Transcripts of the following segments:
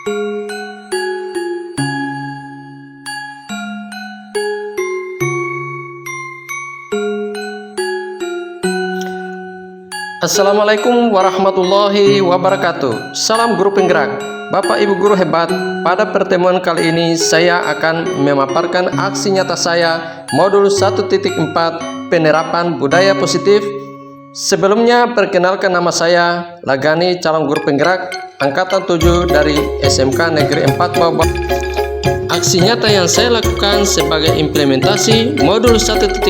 Assalamualaikum warahmatullahi wabarakatuh. Salam guru penggerak, Bapak Ibu guru hebat. Pada pertemuan kali ini saya akan memaparkan aksi nyata saya modul 1.4 penerapan budaya positif. Sebelumnya perkenalkan, nama saya Lagani, calon guru penggerak angkatan 7 dari SMK Negeri 4 Bawah. Aksi nyata yang saya lakukan sebagai implementasi modul 1.4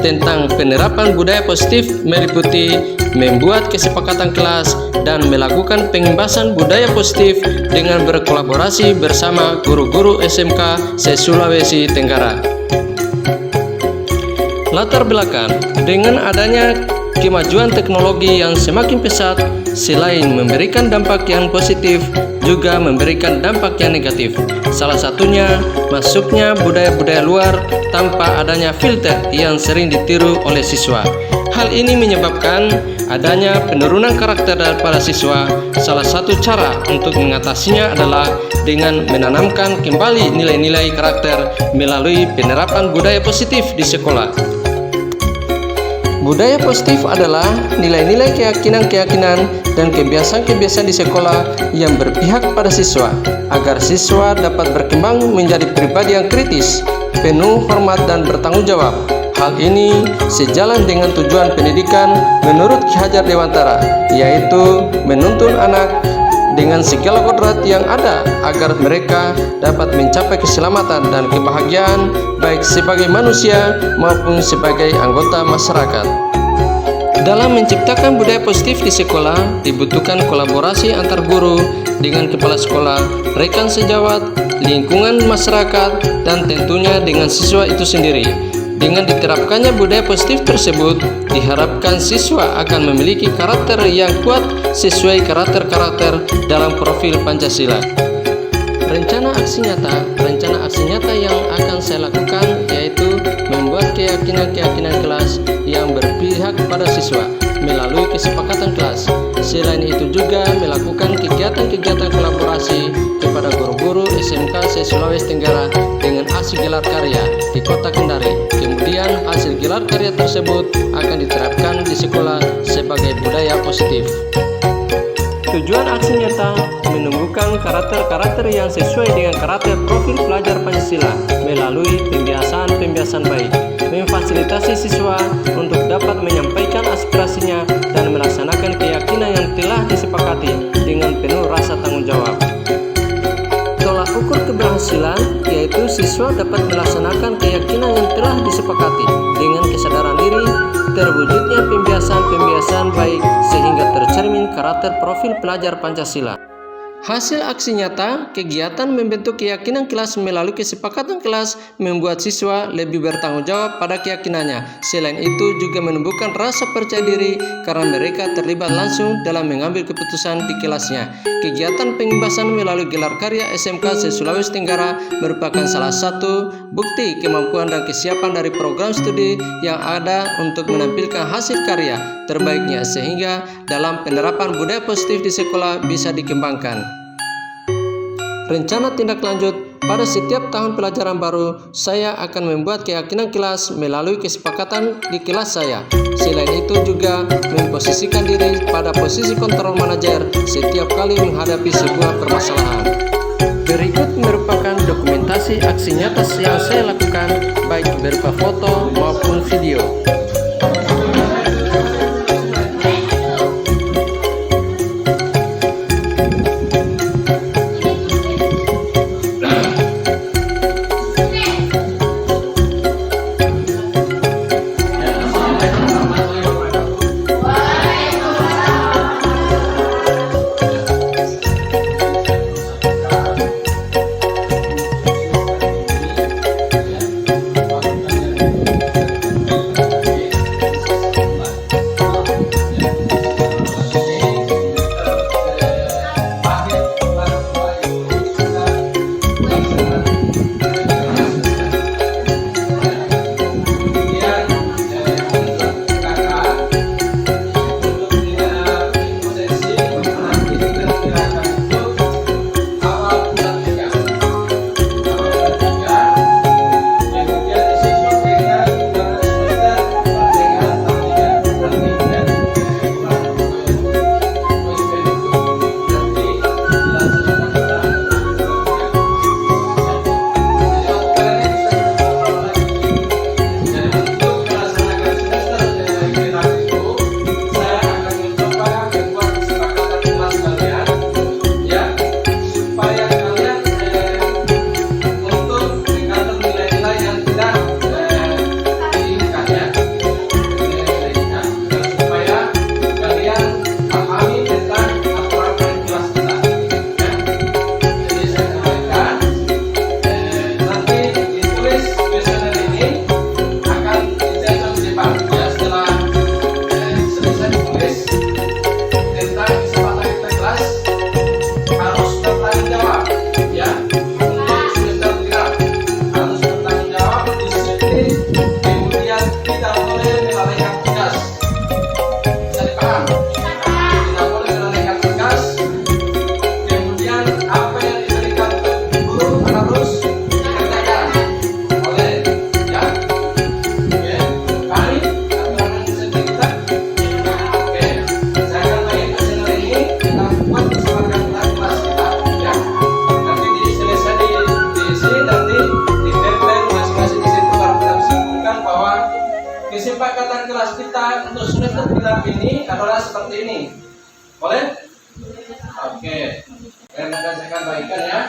tentang penerapan budaya positif meliputi membuat kesepakatan kelas dan melakukan pengembasan budaya positif dengan berkolaborasi bersama guru-guru SMK se-Sulawesi Tenggara. Latar belakang, dengan adanya kemajuan teknologi yang semakin pesat, selain memberikan dampak yang positif, juga memberikan dampak yang negatif. Salah satunya, masuknya budaya-budaya luar tanpa adanya filter yang sering ditiru oleh siswa. Hal ini menyebabkan adanya penurunan karakter dari para siswa. Salah satu cara untuk mengatasinya adalah dengan menanamkan kembali nilai-nilai karakter melalui penerapan budaya positif di sekolah. Budaya positif adalah nilai-nilai keyakinan-keyakinan dan kebiasaan-kebiasaan di sekolah yang berpihak pada siswa, agar siswa dapat berkembang menjadi pribadi yang kritis, penuh hormat dan bertanggung jawab. Hal ini sejalan dengan tujuan pendidikan menurut Ki Hajar Dewantara, yaitu menuntun anak dengan segala kodrat yang ada agar mereka dapat mencapai keselamatan dan kebahagiaan baik sebagai manusia maupun sebagai anggota masyarakat. Dalam menciptakan budaya positif di sekolah dibutuhkan kolaborasi antar guru dengan kepala sekolah, rekan sejawat, lingkungan masyarakat, dan tentunya dengan siswa itu sendiri. Dengan diterapkannya budaya positif tersebut, diharapkan siswa akan memiliki karakter yang kuat sesuai karakter-karakter dalam profil Pancasila. Rencana aksi nyata yang akan saya lakukan yaitu membuat keyakinan-keyakinan kelas yang berpihak pada siswa melalui kesepakatan kelas. Selain itu juga melakukan kegiatan-kegiatan kolaborasi kepada guru-guru SMK se-Sulawesi Tenggara dengan aksi gelar karya di Kota Kendari. Kemudian hasil gelar karya tersebut akan diterapkan di sekolah sebagai budaya positif. Tujuan aksi nyata menumbuhkan karakter-karakter yang sesuai dengan karakter profil pelajar Pancasila melalui pembiasaan-pembiasaan baik, memfasilitasi siswa untuk dapat menyampaikan aspirasinya dan melaksanakan keyakinan yang telah disepakati dengan penuh rasa tanggung jawab. Tolak ukur keberhasilan yaitu siswa dapat melaksanakan keyakinan yang telah disepakati dengan kesadaran diri, terwujudnya pembiasaan-pembiasaan baik sehingga tercermin karakter profil pelajar Pancasila. Hasil aksi nyata, kegiatan membentuk keyakinan kelas melalui kesepakatan kelas membuat siswa lebih bertanggung jawab pada keyakinannya. Selain itu juga menumbuhkan rasa percaya diri karena mereka terlibat langsung dalam mengambil keputusan di kelasnya. Kegiatan pengembasan melalui gelar karya SMK se-Sulawesi Tenggara merupakan salah satu bukti kemampuan dan kesiapan dari program studi yang ada untuk menampilkan hasil karya terbaiknya sehingga dalam penerapan budaya positif di sekolah bisa dikembangkan. Rencana tindak lanjut, pada setiap tahun pelajaran baru, saya akan membuat keyakinan kelas melalui kesepakatan di kelas saya. Selain itu juga memposisikan diri pada posisi kontrol manajer setiap kali menghadapi sebuah permasalahan. Berikut merupakan dokumentasi aksi nyata yang saya lakukan, baik berupa foto maupun video. Tidak boleh melalaikan tugas. Kemudian apa yang diberikan guru harus dikerjakan. Boleh, ya. Oke, kali aturan sendiri kita. Oke, saya akan bagi ke channel ini kita buat bersama dengan kelas kita, ya. Nanti selesai diisi, nanti ditempel masing-masing di situ baru kita simpulkan bahwa kesepakatan kelas kita untuk semester genap ini adalah seperti ini. Boleh? Oke. Dan saya akan bagikan ya.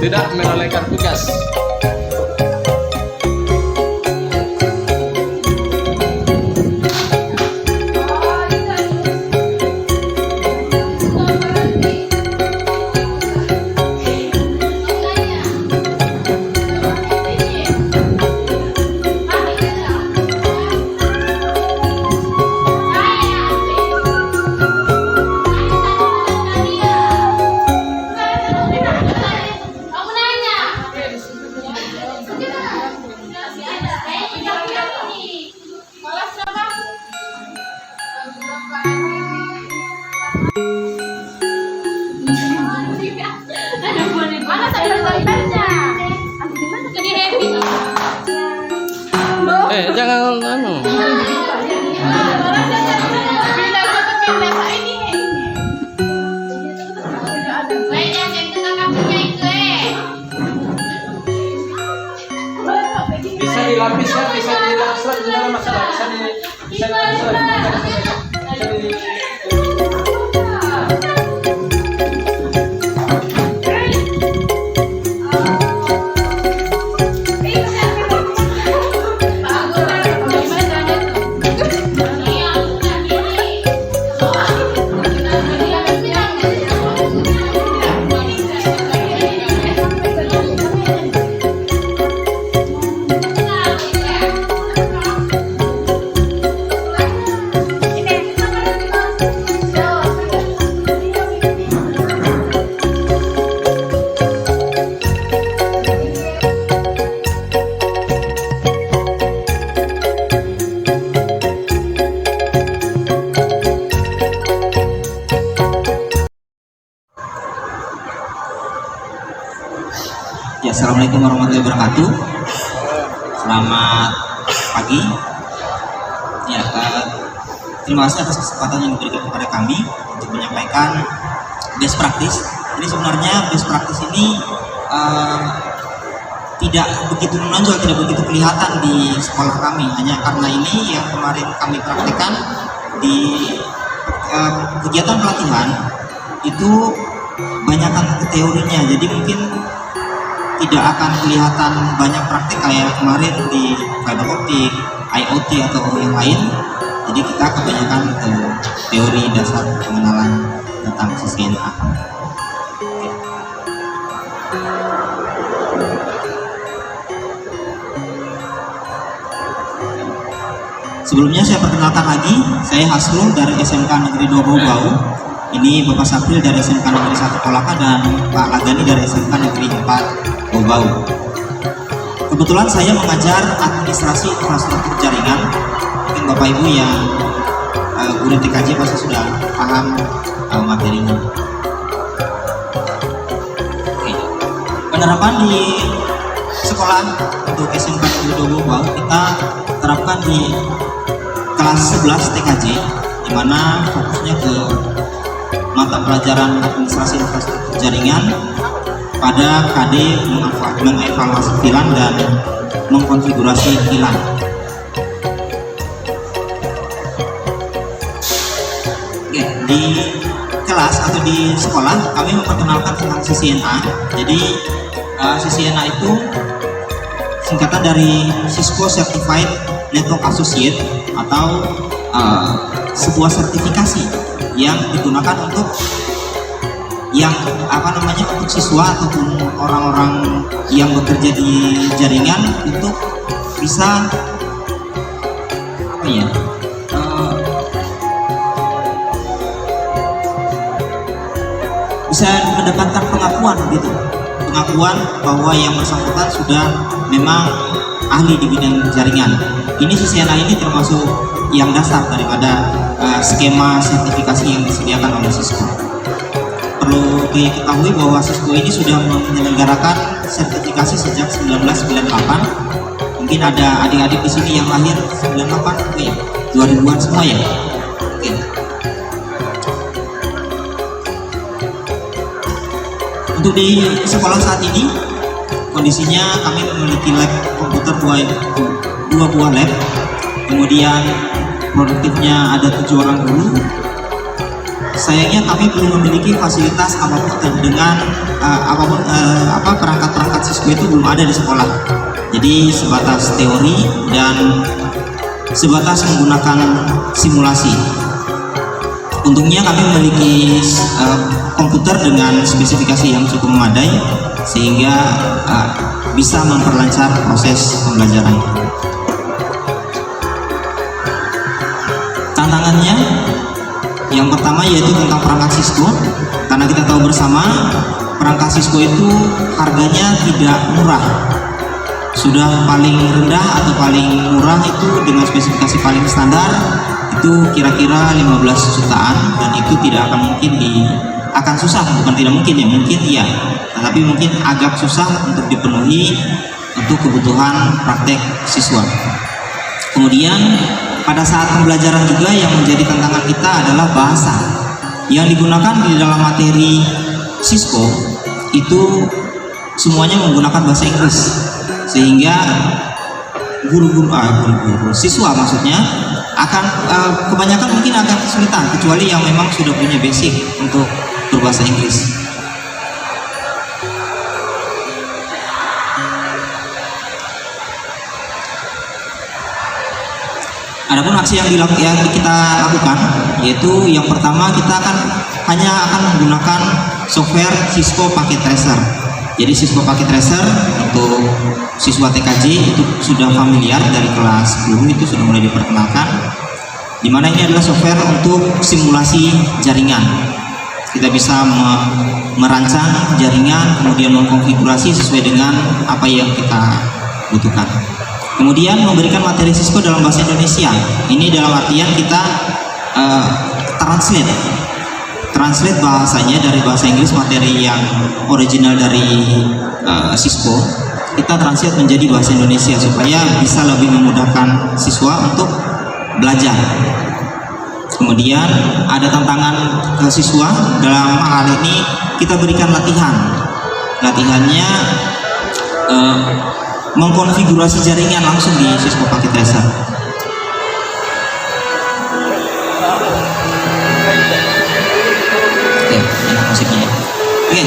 Tidak melalaikan tugas. Jangan anu. Bisa dilapis ya, bisa dilapis, jangan masalah. Bisa Assalamualaikum warahmatullahi wabarakatuh. Selamat pagi. Ya, terima kasih atas kesempatan yang diberikan kepada kami untuk menyampaikan best practice. Ini sebenarnya best practice ini tidak begitu menonjol, tidak begitu kelihatan di sekolah kami, hanya karena ini yang kemarin kami praktekkan di kegiatan pelatihan itu banyakkan teorinya, jadi mungkin tidak akan kelihatan banyak praktek kayak kemarin di fiber optik, IoT atau yang lain. Jadi kita kebanyakan ke teori dasar pengenalan tentang CCNA. Sebelumnya saya perkenalkan lagi, saya Hasrul dari SMK Negeri 2 Bau. Ini Bapak Sapril dari SMK Negeri 1 Kolaka dan Pak Lagani dari SMK Negeri 4 Bau. Kebetulan saya mengajar administrasi infrastruktur jaringan. Mungkin Bapak Ibu yang guru TKJ pasti sudah paham materinya. Oke. Penerapan di sekolah untuk SMK Negeri 2 Bau kita terapkan di kelas 11 TKJ, di mana fokusnya ke mata pelajaran administrasi infrastruktur jaringan pada KD mengevaluasi VLAN dan mengkonfigurasi VLAN. Oke, di kelas atau di sekolah kami memperkenalkan tentang CCNA. Jadi CCNA itu singkatan dari Cisco Certified Network Associate atau sebuah sertifikasi yang digunakan untuk untuk siswa ataupun orang-orang yang bekerja di jaringan untuk bisa bisa mendapatkan pengakuan gitu, pengakuan bahwa yang bersangkutan sudah memang ahli di bidang jaringan. Ini CCNA ini termasuk yang dasar daripada skema sertifikasi yang disediakan oleh Cisco. Perlu diketahui bahwa Cisco ini sudah menyelenggarakan sertifikasi sejak 1998. Mungkin ada adik-adik di sini yang lahir 98, ya, 2000-an semua ya. Oke. Untuk di sekolah saat ini kondisinya kami memiliki lab komputer dua buah lab, kemudian produktifnya ada 7 orang guru. Sayangnya kami belum memiliki fasilitas apapun dengan perangkat-perangkat Cisco itu belum ada di sekolah. Jadi sebatas teori dan sebatas menggunakan simulasi. Untungnya kami memiliki komputer dengan spesifikasi yang cukup memadai sehingga bisa memperlancar proses pembelajaran. Tantangannya yang pertama yaitu tentang perangkat Cisco, karena kita tahu bersama perangkat Cisco itu harganya tidak murah. Sudah paling rendah atau paling murah itu dengan spesifikasi paling standar itu kira-kira 15 jutaan, dan itu tidak akan mungkin akan susah, bukan tidak mungkin ya, mungkin iya, tetapi mungkin agak susah untuk dipenuhi untuk kebutuhan praktek siswa. Kemudian pada saat pembelajaran juga yang menjadi tantangan kita adalah bahasa yang digunakan di dalam materi Cisco itu semuanya menggunakan bahasa Inggris, sehingga siswa maksudnya akan kebanyakan mungkin akan kesulitan, kecuali yang memang sudah punya basic untuk berbahasa Inggris. Adapun aksi yang kita lakukan, yaitu yang pertama kita hanya akan menggunakan software Cisco Packet Tracer. Jadi Cisco Packet Tracer untuk siswa TKJ itu sudah familiar dari kelas 10, itu sudah mulai diperkenalkan. Dimana ini adalah software untuk simulasi jaringan. Kita bisa merancang jaringan, kemudian mengkonfigurasi sesuai dengan apa yang kita butuhkan. Kemudian memberikan materi Cisco dalam bahasa Indonesia. Ini dalam artian kita translate translate bahasanya dari bahasa Inggris, materi yang original dari Cisco, kita translate menjadi bahasa Indonesia supaya bisa lebih memudahkan siswa untuk belajar. Kemudian ada tantangan ke siswa dalam hal ini, kita berikan latihannya mengkonfigurasi jaringan langsung di Cisco Packet Tracer. Oke, enak musiknya. Oke,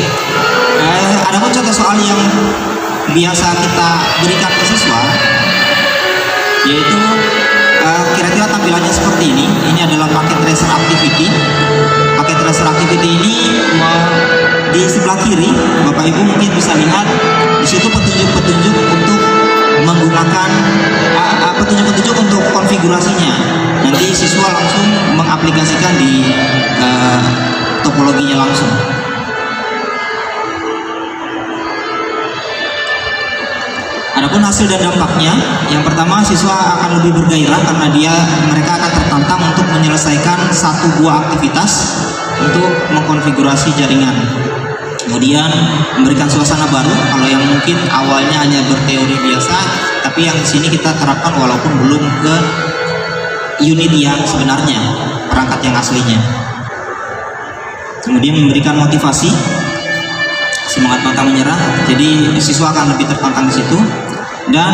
ada pun contoh soal yang biasa kita berikan ke siswa, yaitu kira-kira tampilannya seperti ini. Ini adalah Packet Tracer Activity. Packet Tracer Activity ini di sebelah kiri, Bapak Ibu mungkin bisa lihat di situ petunjuk-petunjuk untuk menggunakan petunjuk-petunjuk untuk konfigurasinya. Nanti siswa langsung mengaplikasikan di topologinya langsung. Adapun hasil dan dampaknya, yang pertama siswa akan lebih bergairah karena mereka akan tertantang untuk menyelesaikan satu buah aktivitas untuk mengkonfigurasi jaringan. Kemudian memberikan suasana baru. Kalau yang mungkin awalnya hanya berteori biasa, tapi yang di sini kita terapkan walaupun belum ke unit yang sebenarnya, perangkat yang aslinya. Kemudian memberikan motivasi, semangat pantang menyerah. Jadi siswa akan lebih tertantang di situ. Dan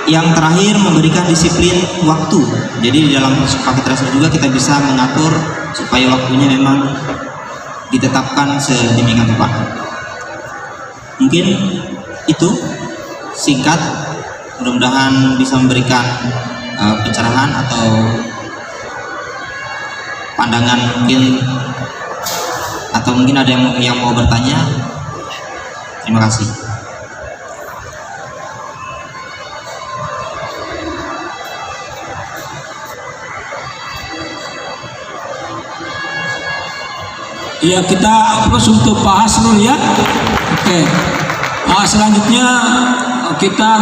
yang terakhir memberikan disiplin waktu. Jadi di dalam Packet Tracer juga kita bisa mengatur supaya waktunya memang ditetapkan sedemikian rupa. Mungkin itu singkat, mudah-mudahan bisa memberikan pencerahan atau pandangan mungkin, atau mungkin ada yang mau bertanya. Terima kasih. Ya, kita approach untuk Pak Hasrul ya. Oke. Selanjutnya kita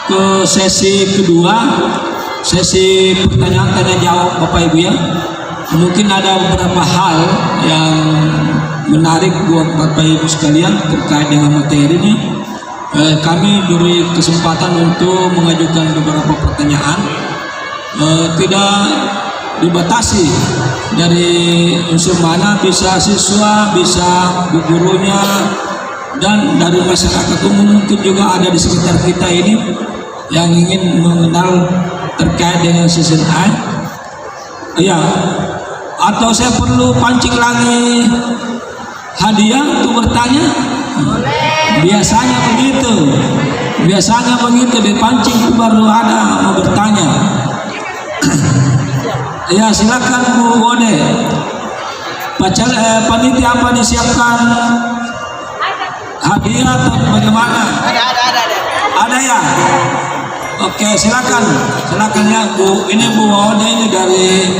ke sesi kedua, sesi pertanyaan tanya jawab Bapak Ibu ya. Mungkin ada beberapa hal yang menarik buat Bapak Ibu sekalian terkait dengan materi ini. Kami beri kesempatan untuk mengajukan beberapa pertanyaan. Tidak dibatasi dari unsur mana, bisa siswa, bisa gurunya, dan dari masyarakat umum mungkin juga ada di sekitar kita ini yang ingin mengenal terkait dengan CCNA. Ya, atau saya perlu pancing lagi hadiah untuk bertanya? Biasanya begitu dipancing baru ada mau bertanya. Ya, silakan Bu Wode. Panitia apa disiapkan hadiah atau bagaimana? Ada ya. Oke, silakan ya Bu. Ini Bu Wode ini dari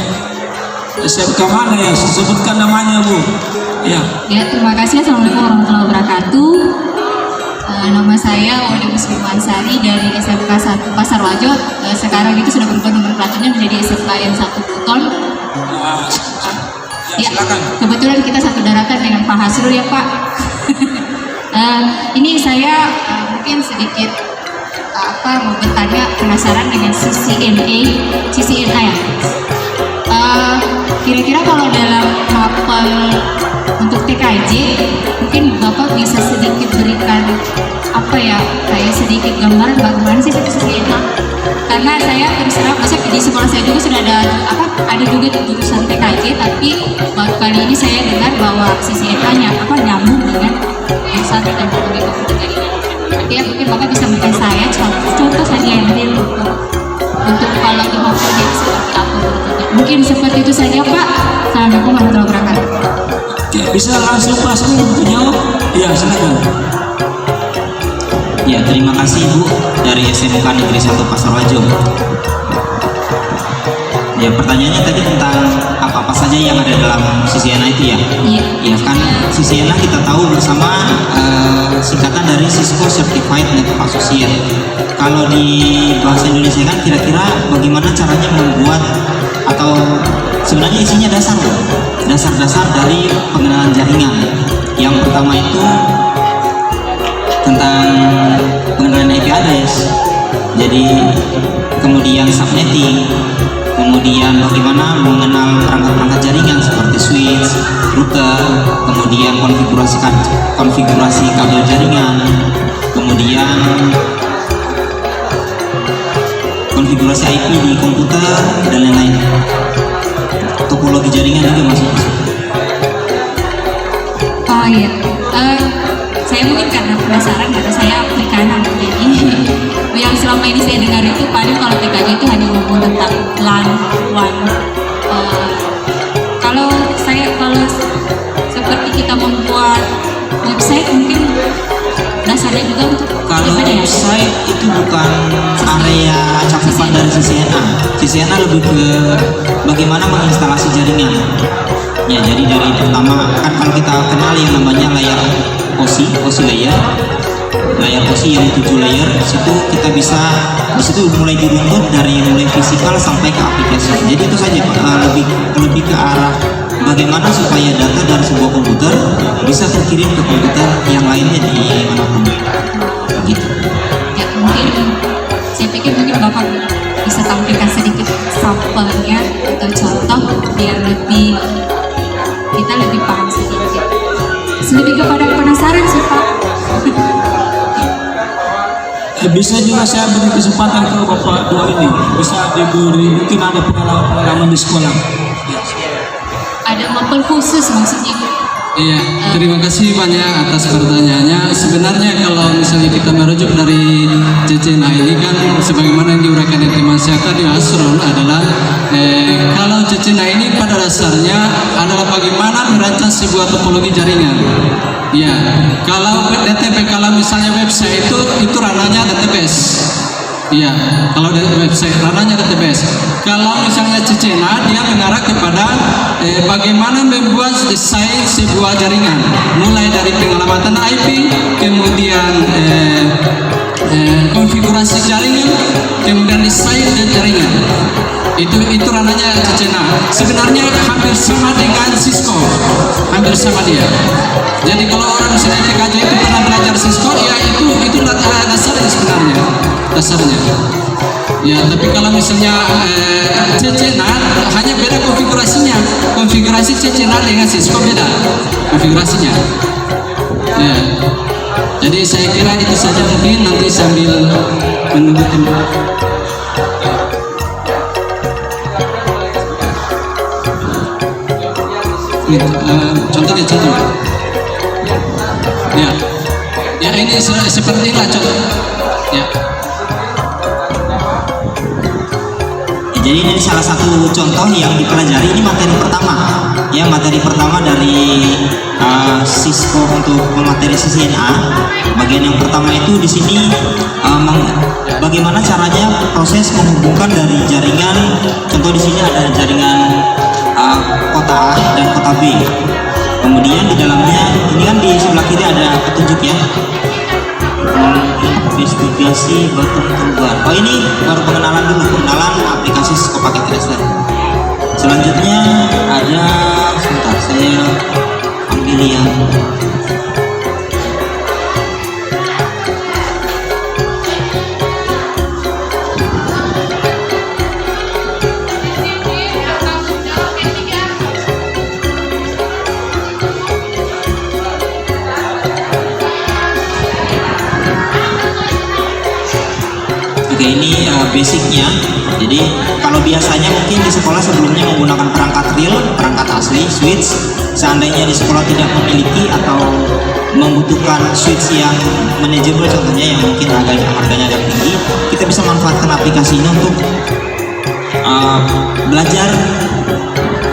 SMK mana ya? Sebutkan namanya Bu. Ya. Ya, terima kasih. Assalamualaikum warahmatullahi wabarakatuh. Nama saya Wode Muslimansari dari SMK 1 Pasar Wajo. Sekarang itu sudah berubah nomenklaturnya menjadi SMK yang 1 Buton. Ya, kebetulan kita satu daratan dengan Pak Hasrul ya Pak. Ini saya mungkin sedikit mau bertanya, penasaran dengan CCNA ya. Kira-kira kalau dalam hafal untuk TKJ mungkin Bapak bisa sedikit berikan kayak sedikit gambaran bagaimana sih CCNA, karena saya terserah maksudnya di sekolah saya juga sudah ada juga jurusan TKJ, tapi baru kali ini saya dengar bahwa CCNA-nya nyambung dengan yang satu teknologi komputer jaringan. Nanti ya mungkin Bapak bisa memberikan saya contoh saja yang real untuk kalau di hafalnya seperti apa bentuknya. Mungkin seperti itu saja Pak. Assalamualaikum warahmatullahi wabarakatuh. Oke, bisa langsung Pak Hasrul menjawab? Ya, silakan. Ya, terima kasih Bu dari SMK Negeri 1 Pasar Wajo. Ya, pertanyaannya tadi tentang apa saja yang ada dalam CCNA itu ya? Iya. Ya kan, CCNA kita tahu bersama singkatan dari Cisco Certified Network Associate. Kalau di bahasa Indonesia kan kira-kira bagaimana caranya membuat, atau sebenarnya isinya dasar dari Jadi kemudian subnetting, kemudian bagaimana mengenal perangkat-perangkat jaringan seperti switch, router, kemudian konfigurasi kabel jaringan, kemudian konfigurasi IP di komputer dan lain-lain. Topologi jaringan juga masuk. Oh iya, saya mungkin karena penasaran karena saya perikanan, jadi yang selama ini saya dengar itu paling kalau TKJ itu hanya ngomong tentang LAN, WAN. Kalau seperti kita membuat website mungkin dasarnya juga untuk Kalau ibadah ya? website itu bukan area cakupan dari CCNA. CCNA lebih ke bagaimana menginstalasi jaringan. Ya, jadi dari pertama kan kalau kita kenal yang namanya layer OSI layer OSI yang 7 layer, situ kita bisa di situ mulai diruntut dari mulai fisikal sampai ke aplikasi. Jadi itu saja Pak, lebih ke arah bagaimana supaya data dari sebuah komputer bisa terkirim ke komputer yang lainnya di manapun. Gitu. Ya mungkin saya pikir mungkin Bapak bisa tampilkan sedikit sampelnya atau contoh biar kita lebih paham sedikit. Lebih kepada penasaran sih Pak. Bisa juga saya beri kesempatan ke Bapak dua ini, bisa diberi mungkin ada pengalaman di sekolah. Ya. Ada mapel khusus maksudnya. Iya, terima kasih banyak atas pertanyaannya. Sebenarnya kalau misalnya kita merujuk dari CCNA ini kan sebagaimana yang diuraikan oleh teman saya tadi Asrul adalah kalau CCNA ini pada dasarnya adalah bagaimana merancang sebuah topologi jaringan. Ya, kalau DTP, kalau misalnya website itu ranahnya database. Iya, kalau website ranahnya database. Kalau misalnya CCNA dia mengarah kepada bagaimana membuat desain sebuah jaringan, mulai dari pengelamatan IP, kemudian konfigurasi jaringan, kemudian desain dan jaringan. Itu ranahnya CCNA. Sebenarnya hampir sama dengan Cisco, hampir sama dia. Jadi kalau orang misalnya TKJ itu pernah belajar Cisco, ya itu dasarnya sebenarnya, dasarnya. Ya, tapi kalau misalnya CCNA hanya beda konfigurasinya. Konfigurasi CCNA dengan Cisco beda konfigurasinya. Ya. Jadi saya kira itu saja, mungkin nanti sambil menunggu tempat. Contohnya contoh. Ya ini seperti inilah contoh. Ya. Jadi ini salah satu contoh yang dipelajari, ini materi pertama. Ya, materi pertama dari Cisco untuk materi CCNA. Bagian yang pertama itu di sini bagaimana caranya proses menghubungkan dari jaringan. Contoh di sini ada jaringan kota A dan kota B. Kemudian di dalamnya ini kan di sebelah kiri ada petunjuk ya. Investigasi bottom toolbar. Oh, ini baru pengenalan dulu, pengenalan aplikasi Cisco Packet Tracer. Selanjutnya ada, sebentar saya ambil yang ini basicnya. Jadi kalau biasanya mungkin di sekolah sebelumnya menggunakan perangkat real, perangkat asli, switch. Seandainya di sekolah tidak memiliki atau membutuhkan switch yang manageable, contohnya yang mungkin harganya agak tinggi, kita bisa manfaatkan aplikasi ini untuk belajar.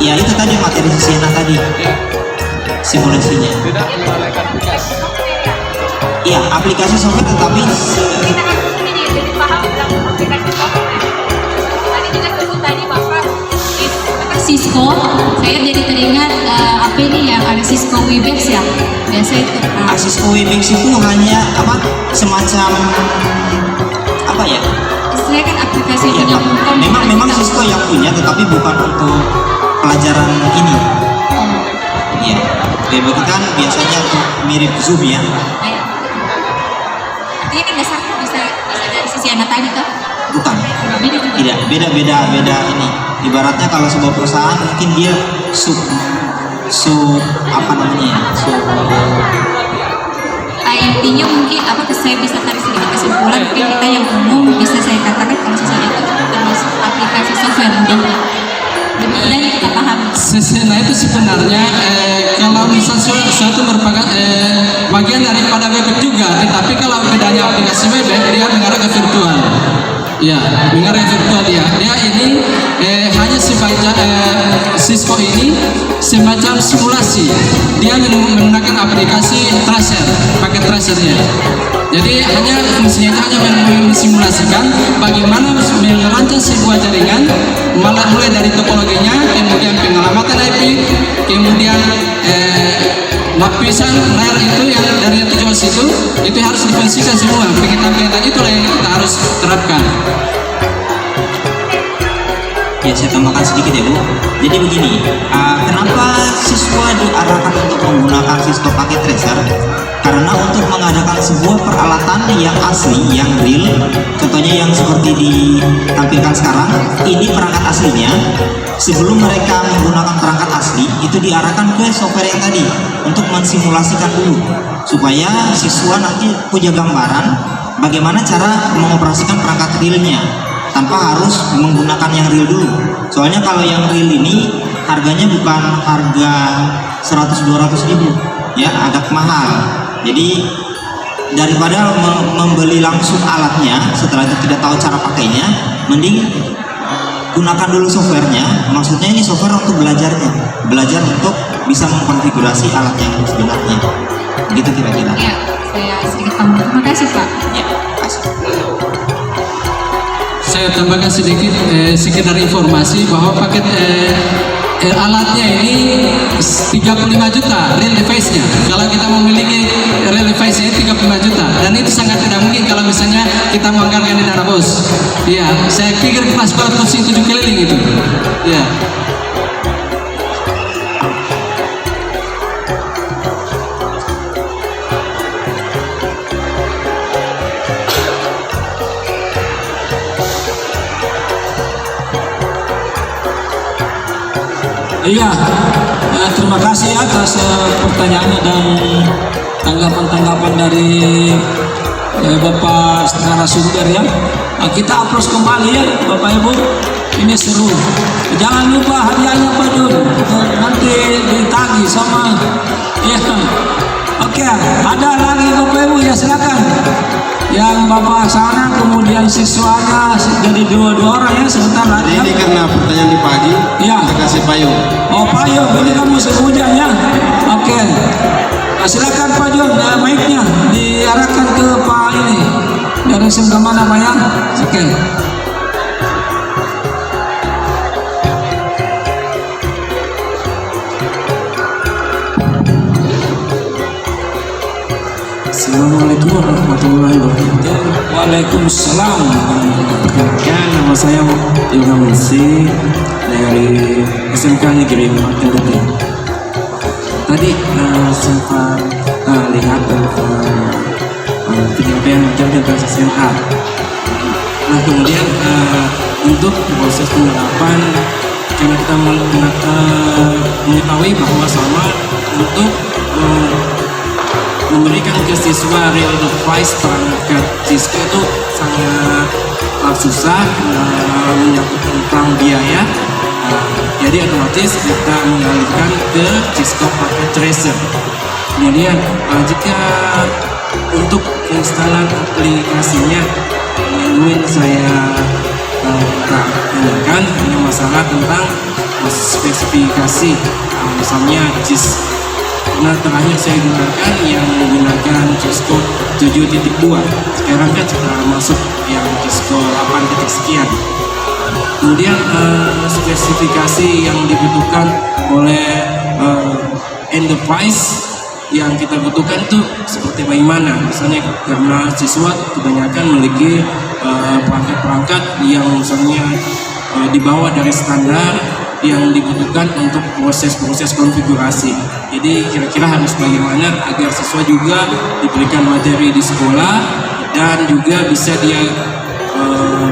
Ya itu tadi materi CCNA tadi, simulasinya. Iya, aplikasi software tetapi Cisco, saya jadi teringat apa ini yang ada Cisco Webex ya, biasa itu. Cisco Webex itu hanya semacam apa ya? Istilahnya kan aplikasi Ya, menyambungkan. memang Cisco yang punya, tetapi bukan untuk pelajaran ini. Iya, Webex kan biasanya untuk mirip Zoom ya. Artinya kan dasarnya bisa dari sisi anak tadi toh. beda-beda juga. Tidak, beda ini. Ibaratnya kalau sebuah perusahaan mungkin dia sub apa namanya ya? Intinya mungkin saya bisa tarik sedikit kesimpulan, mungkin kita yang umum bisa saya katakan kalau sesuatu itu termasuk aplikasi software mudahnya kita paham. Sesena itu sebenarnya kalau misalnya suatu merupakan bagian daripada web juga, tetapi kalau bedanya aplikasi web dia mengarah ke virtual. Ya, mengarah ke virtual dia ini hanya sebagai Cisco ini semacam simulasi. Dia menggunakan aplikasi tracer, pakai tracernya. Jadi fungsinya itu hanya mensimulasikan bagaimana merancang sebuah jaringan, mulai dari topologinya, kemudian pengelamatan IP, kemudian lapisan layer itu yang dari tujuan situ itu harus difungsikan semua. Pengintapan itulah yang kita harus terapkan. Ya, saya tambahkan sedikit ya Bu. Jadi begini, kenapa siswa diarahkan untuk menggunakan Cisco pakai tracer? Karena untuk mengadakan sebuah peralatan yang asli, yang real, contohnya yang seperti ditampilkan sekarang, ini perangkat aslinya. Sebelum mereka menggunakan perangkat asli, itu diarahkan ke software yang tadi untuk mensimulasikan dulu, supaya siswa nanti punya gambaran bagaimana cara mengoperasikan perangkat realnya tanpa harus menggunakan yang real dulu. Soalnya kalau yang real ini harganya bukan harga 100-200 ribu, ya agak mahal. Jadi daripada membeli langsung alatnya setelah itu tidak tahu cara pakainya, mending gunakan dulu softwarenya. Maksudnya ini software untuk belajar untuk bisa mengkonfigurasi alat yang sebenarnya. Begitu kira-kira. Ya, saya sedikit paham. Terima kasih Pak. Ya, terima kasih. Saya tambahkan sedikit sekedar informasi bahwa paket alatnya ini 35 juta real device-nya. Kalau kita memiliki real device-nya 35 juta, dan itu sangat tidak mungkin kalau misalnya kita menganggarkan di dana bos. Iya, saya pikir kelas 4 pusing 7 keliling itu. Iya. Iya, terima kasih atas pertanyaannya dan tanggapan-tanggapan dari Bapak narasumber ya. Kita upload kembali ya Bapak Ibu, ini seru. Jangan lupa hadiahnya Pak Jun, nanti ditagih sama ya. Oke, ada lagi Bapak Ibu ya, silakan. Yang Bapak sana kemudian siswanya jadi dua orang ya, sebentar lagi. Ini karena pertanyaan di pagi, ya. saya kasih payung. Oh payung, ini kamu musim hujan ya. Oke. Silakan Pak Jun, mic-nya diarahkan ke Pak ini. Dari SMK mana Pak ya? Oke. Assalamualaikum warahmatullahi wabarakatuh. Waalaikumsalam. Nama saya Yoga Mensi dari SMK Negeri Martin Luther. Tadi sempat lihat penyampaian jam tentang SMA. Nah kemudian untuk proses penerapan, karena kita mengetahui bahwa sama untuk memberikan ke siswa real device perangkat Cisco itu sangat susah, menyangkut tentang biaya. Jadi otomatis kita mengalihkan ke Cisco pakai tracer. Kemudian jika untuk instalan aplikasinya ingin saya tanyakan hanya masalah tentang spesifikasi, misalnya JIS. Nah terakhir saya gunakan yang menggunakan Cisco 7.2. Sekarang kan sudah masuk yang Cisco 8 sekian. Kemudian spesifikasi yang dibutuhkan oleh end device yang kita butuhkan itu seperti bagaimana? Misalnya karena siswa kebanyakan memiliki perangkat-perangkat yang misalnya di bawah dari standar yang dibutuhkan untuk proses-proses konfigurasi. Jadi kira-kira harus bagaimana agar siswa juga diberikan materi di sekolah dan juga bisa dia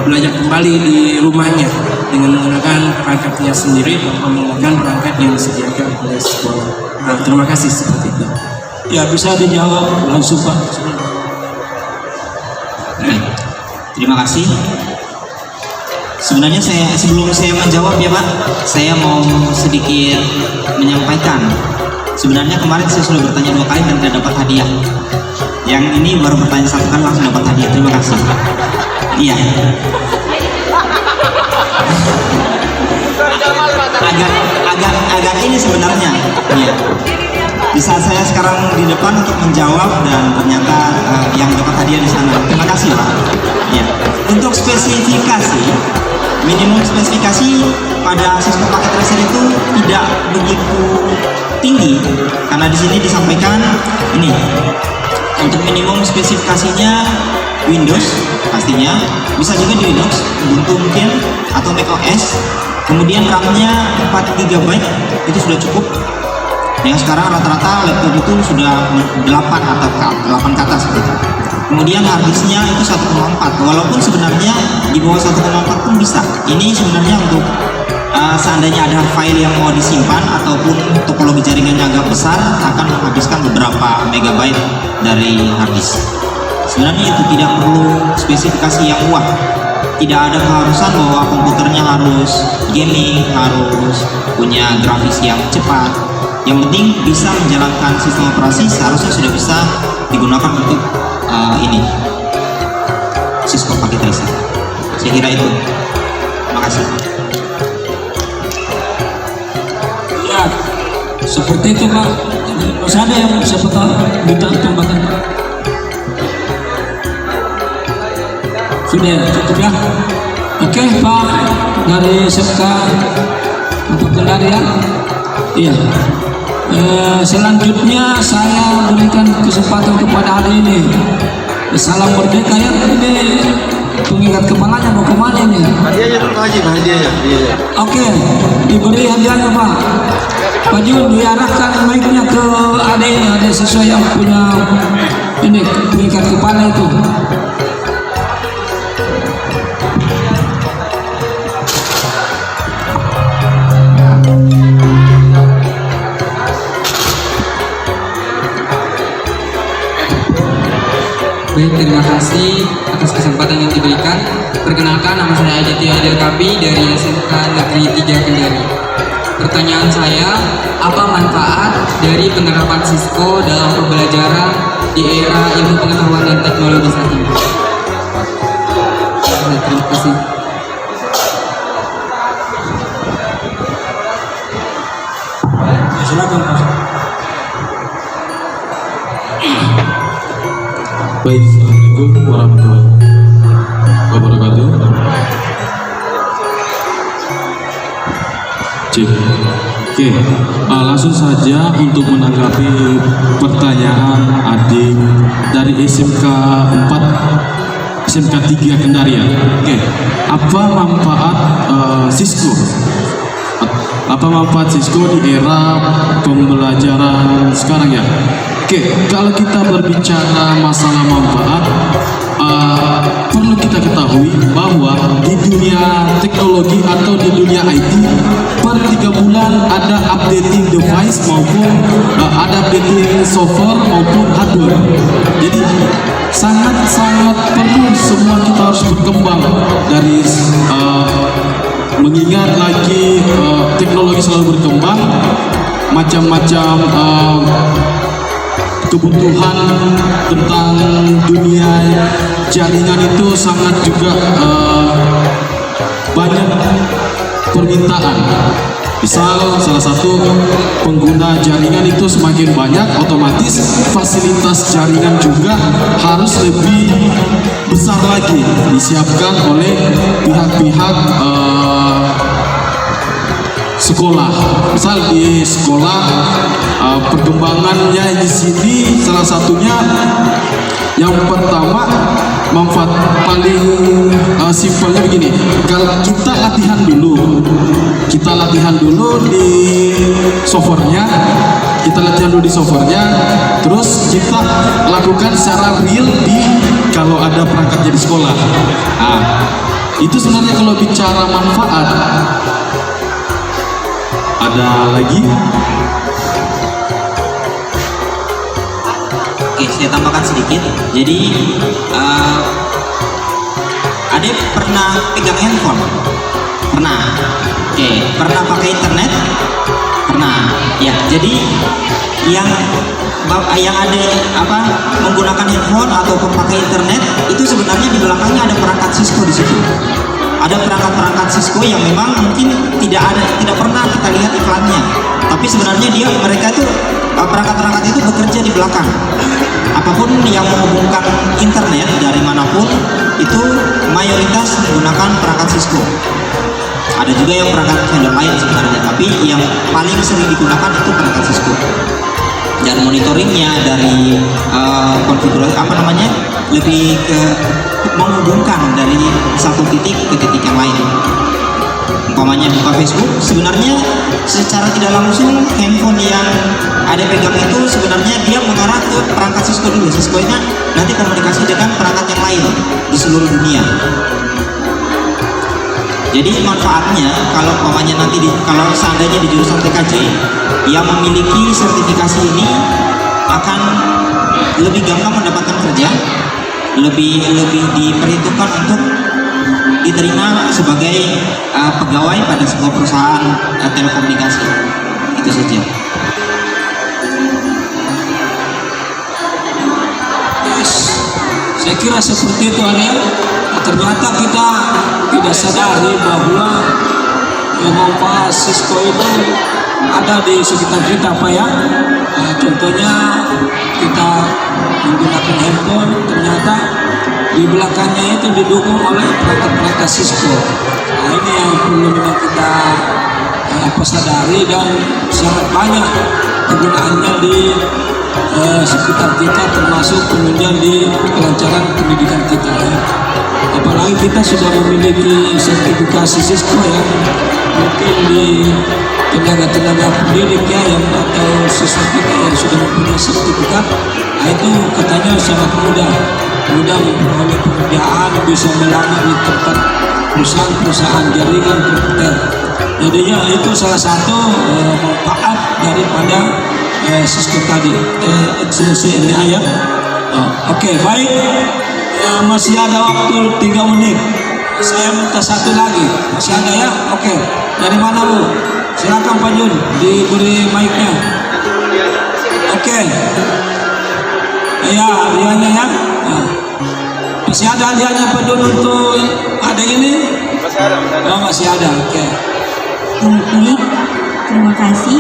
belajar kembali di rumahnya dengan menggunakan perangkatnya sendiri atau menggunakan perangkat yang disediakan oleh sekolah. Nah, terima kasih seperti itu. Ya, bisa dijawab langsung Pak. Baik, terima kasih. Sebenarnya sebelum saya menjawab ya Pak, saya mau sedikit menyampaikan. Sebenarnya kemarin saya sudah bertanya 2 kali dan tidak dapat hadiah. Yang ini baru bertanya 1 kali langsung dapat hadiah. Terima kasih. Iya. Agak ini sebenarnya. Iya. Di saat saya sekarang di depan untuk menjawab dan ternyata yang dapat hadiah di sana. Terima kasih Pak. Ya. Untuk spesifikasi, minimum spesifikasi pada Cisco Packet Tracer itu tidak begitu tinggi karena di sini disampaikan ini untuk minimum spesifikasinya Windows pastinya, bisa juga di Linux, Ubuntu mungkin atau macOS. Kemudian RAM-nya 4 GB itu sudah cukup. Yang sekarang rata-rata laptop itu sudah 8 atau 8 ke atas gitu. Kemudian harddisknya itu 1,4, walaupun sebenarnya di bawah 1,4 pun bisa. Ini sebenarnya untuk seandainya ada file yang mau disimpan ataupun topologi jaringannya agak besar akan menghabiskan beberapa megabyte dari harddisk. Sebenarnya itu tidak perlu spesifikasi yang wah. Tidak ada keharusan bahwa komputernya harus gaming, harus punya grafis yang cepat. Yang penting bisa menjalankan sistem operasi, seharusnya sudah bisa digunakan untuk ini Cisco Packet Tracer. Saya kira itu. Terima kasih. Ya, seperti itu Pak. Masih ada yang siapa tahu minta tambahkan Pak? Sudah cukup ya. Oke Pak, dari SMK untuk kendari ya. Iya. Selanjutnya saya berikan kesempatan kepada hari ini. Salam merdeka ya. Ini pengingat kepalanya mau kemana ini? Hadiahnya dulu Haji, hadiahnya. Oke, diberi hadiahnya Pak. Pak Jun diarahkan mic-nya ke ada siswa yang punya ini pengingat kepala itu. Baik, terima kasih atas kesempatan yang diberikan. Perkenalkan, nama saya Ajati Adil Kapi dari SMK Negeri 3 Kendari. Pertanyaan saya, apa manfaat dari penerapan Cisco dalam pembelajaran di era ilmu pengetahuan dan teknologi saat ini? Baik, terima kasih. Silakan Pak. Baik, Assalamualaikum warahmatullahi wabarakatuh. Cik. Oke, langsung saja untuk menanggapi pertanyaan adik dari SMK 4, SMK 3 Kendari ya. Oke, apa manfaat Cisco? Apa manfaat Cisco di era pembelajaran sekarang ya? Oke, kalau kita berbicara masalah manfaat, perlu kita ketahui bahwa di dunia teknologi atau di dunia IT, per 3 bulan ada updating device maupun ada updating software maupun hardware. Jadi sangat-sangat perlu semua kita harus berkembang dari mengingat lagi teknologi selalu berkembang, macam-macam kebutuhan tentang dunia jaringan itu sangat juga banyak permintaan. Misal salah satu pengguna jaringan itu semakin banyak, otomatis fasilitas jaringan juga harus lebih besar lagi disiapkan oleh pihak-pihak sekolah. Misal di sekolah perkembangannya di sini salah satunya yang pertama manfaat paling simpelnya begini. Kalau kita latihan dulu di softwarenya, terus kita lakukan secara real di kalau ada perangkatnya di sekolah. Itu sebenarnya kalau bicara manfaat, ada lagi? Oke, saya tambahkan sedikit. Jadi Ade pernah pegang handphone? Pernah. Oke, pernah pakai internet? Pernah. Ya, jadi yang ada menggunakan handphone ataupun pakai internet itu sebenarnya di belakangnya ada perangkat Cisco di situ. Ada perangkat-perangkat Cisco yang memang mungkin tidak pernah kita lihat iklannya, tapi sebenarnya mereka itu perangkat-perangkat itu bekerja di belakang. Apapun yang menghubungkan internet dari manapun itu mayoritas menggunakan perangkat Cisco. Ada juga yang perangkat vendor lain sebenarnya, tapi yang paling sering digunakan itu perangkat Cisco. Dan monitoringnya dari konfigurasi lebih ke menghubungkan dari satu titik ke titik yang lain. Umpamanya buka Facebook, sebenarnya secara tidak langsung handphone yang ada pegang itu sebenarnya dia mengarah ke perangkat Cisco dulu. Cisco nya nanti komunikasi dengan perangkat yang lain di seluruh dunia. Jadi manfaatnya kalau kalau seandainya di jurusan TKJ yang memiliki sertifikasi ini akan lebih gampang mendapatkan kerja, lebih diperhitungkan untuk diterima sebagai pegawai pada sebuah perusahaan telekomunikasi. Itu saja. Yes. Saya kira seperti itu, Ariel. Ternyata kita tidak sadari bahwa manfaat Cisco itu ada di sekitar kita, Pak ya. Contohnya kita menggunakan handphone, ternyata di belakangnya itu didukung oleh perangkat-perangkat Cisco. Nah, ini yang perlu memang kita sadari, dan sangat banyak kegunaannya di sekitar kita, termasuk kemudian di kelancaran pendidikan kita ya. Apalagi kita sudah memiliki sertifikasi Cisco ya, mungkin di tenaga-tenaga pendidik ya atau siswa kita yang sudah mempunyai sertifikat, nah itu katanya sangat mudah memperoleh pekerjaan, bisa melamar di tempat perusahaan-perusahaan jaringan komputer. Jadinya itu salah satu manfaat daripada Cisco tadi, CCNA ya. Oke, baik. Masih ada waktu 3 menit. Saya minta satu lagi. Masih ada ya? Oke. Dari mana Bu? Silakan Pak Jun, diberi mic-nya. Oke. Ya, hadiahnya ya. Nah. Masih ada hadiahnya Pak Jun untuk adik ini? Masih ada. Oh, masih ada. Oke. Baik, terima kasih.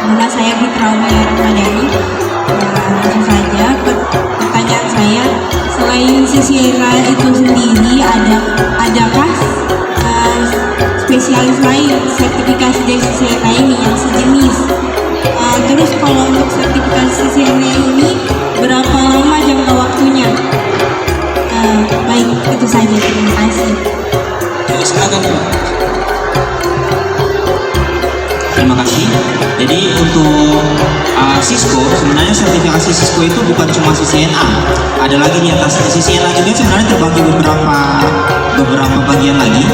Nama saya Fitra Ramadhani. Langsung saja pertanyaan saya, selain CCNA itu sendiri adakah spesialis lain sertifikasi dari CCNA ini yang sejenis? Terus kalau untuk sertifikasi CCNA ini berapa lama jangka waktunya? Baik, itu saja, terima kasih. Silakan Bu. Terima kasih. Jadi untuk Cisco, sebenarnya sertifikasi Cisco itu bukan cuma CCNA, ada lagi di atasnya. CCNA juga sebenarnya terbagi beberapa bagian lagi.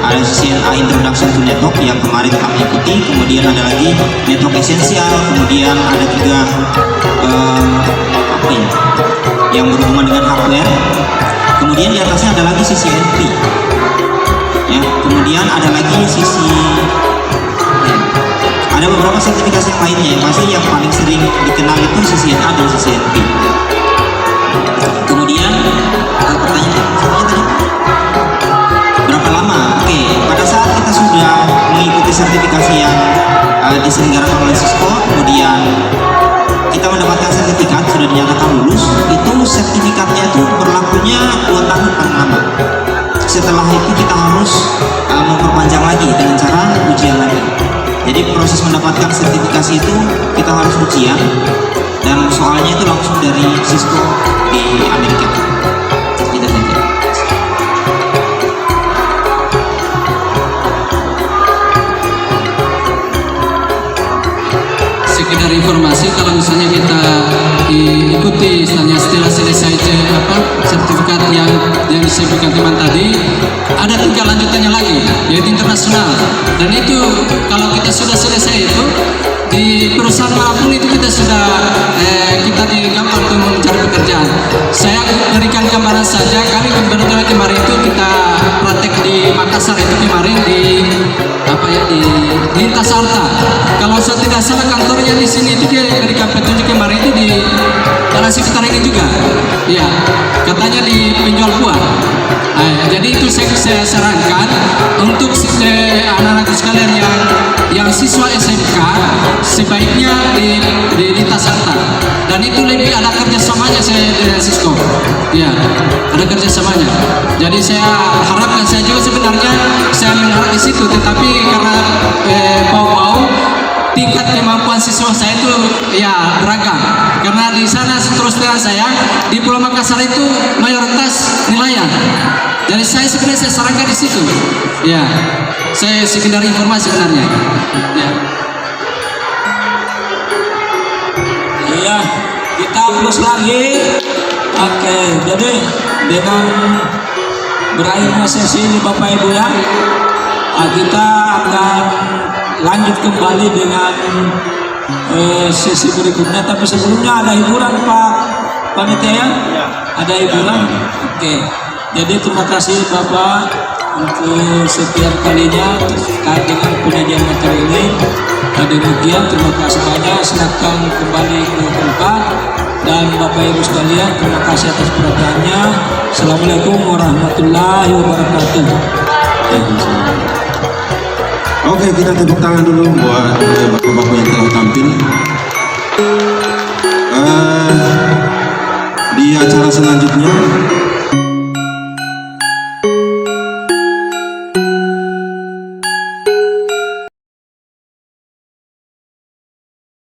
Ada CCNA Introduction to Network yang kemarin kami ikuti, kemudian ada lagi Network Essential, kemudian ada juga yang berhubungan dengan hardware. Kemudian di atasnya ada lagi CCNP. Ya, kemudian ada lagi ada beberapa sertifikasi yang lainnya, yang pasti yang paling sering dikenal itu CCNA dan CCNP. Kemudian pertanyaan tadi berapa lama? Oke, pada saat kita sudah mengikuti sertifikasi yang diselenggarakan oleh Cisco, kemudian kita mendapatkan sertifikat, sudah dinyatakan lulus, itu sertifikatnya itu berlakunya 2 tahun paling lama. Setelah itu kita harus memperpanjang lagi dengan cara ujian lagi. Jadi proses mendapatkan sertifikasi itu kita harus ujian, dan soalnya itu langsung dari Cisco di Amerika. Itu saja. sekedar informasi, kalau misalnya kita ikuti istilahnya setelah selesai sertifikat yang disebutkan teman tadi, ada 3 lanjutannya lagi, yaitu internasional. Dan itu kalau kita sudah selesai itu di perusahaan manapun itu kita sudah kita digampang untuk mencari pekerjaan. Saya berikan gambaran saja, kami kebetulan kemarin itu kita praktek di Makassar itu kemarin di Intasarta. Kalau saya tidak salah kantornya di sini itu dia berikan petunjuk kemarin itu di daerah sekitar ini juga. Ya, katanya di penjual buah. Jadi itu saya sarankan untuk anak-anak sekalian yang siswa SMK sebaiknya di Intasarta. Dan itu lebih ada kerjasamanya saya dengan Cisco. Ya, ada kerjasamanya. Jadi saya harapkan, saya juga sebenarnya saya mengharap di situ, tetapi karena bau-bau tingkat kemampuan siswa saya itu ya beragam. Karena di sana terus terang saya di Pulau Makassar itu mayoritas nelayan. Jadi saya sebenarnya saya sarankan di situ. Ya, saya sekedar informasi sebenarnya. Ya. Iya, kita terus lagi. Oke, jadi dengan berakhirnya sesi ini Bapak Ibu ya, kita akan lanjut kembali dengan sesi berikutnya. Tapi sebelumnya ada hiburan Pak Panitia ya? Ada hiburan? Oke, jadi terima kasih Bapak untuk setiap kalinya terkait dengan penyajian materi ini. Demikian, terima kasih banyak. Silakan kembali ke tempat. Dan Bapak Ibu sekalian, terima kasih atas perhatiannya. Assalamualaikum warahmatullahi wabarakatuh. Oke, kita tepuk tangan dulu buat bapak-bapak yang telah tampil. Di acara selanjutnya